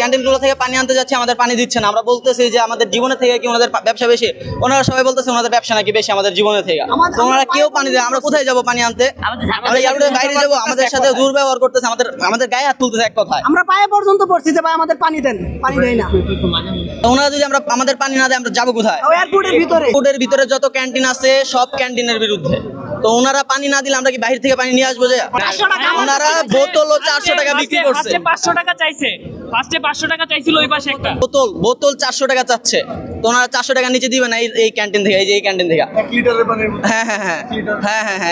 ক্যান্টিনগুলো থেকে পানি আনতে যাচ্ছে, আমাদের পানি দিচ্ছে না। আমরা বলতেছি যে আমাদের জীবনের থেকে কি ওনাদের ব্যবসা বেশি? ওনারা সবাই বলতেছে ওনাদের ব্যবসা নাকি বেশি আমাদের জীবনের থেকে। তো ওনারা কেউ পানি দেয়, আমরা কোথায় যাবো পানি আনতে? আমরা এয়ারপোর্টের বাইরে যাবো, আমাদের সাথে দুর্ব্যবহার করতেছে, আমাদের গায়ে হাত তুলতেছে এক কথায়। আমরা পায়ে পর্যন্ত পড়ছি যে ভাই আমাদের পানি দেন, পানি দেয় না। ওনারা যদি আমাদের পানি না দেয় আমরা যাবো কোথায়? এয়ারপোর্টের ভিতরে যত ক্যান্টিন আছে সব ক্যান্টিনের বিরুদ্ধে। তো ওনারা পানি না দিলে আমরা কি বাইরে থেকে পানি নিয়ে আসবো? যে ওনারা বোতলও 400 টাকা বিক্রি করছে। 500 টাকা চাইছে, ফার্স্টে 500 টাকা চাইছিল, ওই পাশে একটা বোতল 400 টাকা চাচ্ছে। তো ওনারা 400 টাকা নিচে দিবে না এই ক্যান্টিন থেকে, এই যে এই ক্যান্টিন থেকে 1 লিটারের পানির হ্যাঁ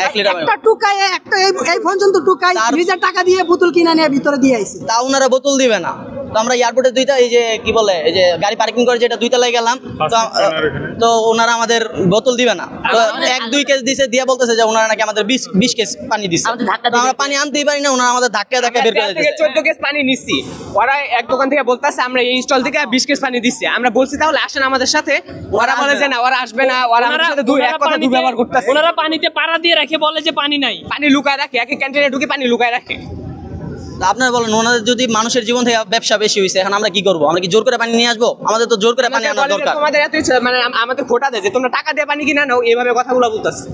1 লিটার একটা টুকায় একটা এই পর্যন্ত টুকায় নিজের টাকা দিয়ে বোতল কিনে নিয়ে ভিতরে দিয়ে আইছে। তা ওনারা বোতল দিবে না। তো আমরা এয়ারপোর্টে এই যে কি বলে এই যে গাড়ি পার্কিং করে যেটা 2 তলায় গেলাম, তো ওনারা আমাদের বোতল দিবে না। তো 1-2 কেস দিছে, দিয়ে বলতেছে যে ওনারা নাকি আমাদের 20 কেস পানি দিছে। আমরা পানি আনতেই পারি না, ওনারা আমাদের ধাক্কা বের করে দিচ্ছে। 14 কেস পানি নিচ্ছি, ওরা এক দোকান থেকে বলতেছে আমরা এই স্টল থেকে 20 কেস পানি দিচ্ছি। আমরা বলছি তাহলে আসেন আমাদের সাথে, ওরা বলে যে না ওরা আসবে না, ওরা আমাদের সাথে এক কথা দুর্ব্যবহার করতেছে। ওনারা পানিতে পাড়া দিয়ে রাখে, বলে যে পানি নাই, পানি লুকায় রাখে, এক ক্যান্টিনে ঢুকে পানি লুকায় রাখে। আপনারা বলেন ওনাদের যদি মানুষের জীবন থেকে ব্যবসা বেশি হয়েছে, এখন আমরা কি করবো? আমরা কি জোর করে পানি নিয়ে আসবো? আমাদের তো জোর করে পানি আনা দরকার। তোমাদের এত ইচ্ছা, মানে আমাদের খোটা দেয় যে তোমরা টাকা দিয়ে পানি কিনে নাও, এইভাবে কথাগুলো বলতেছে।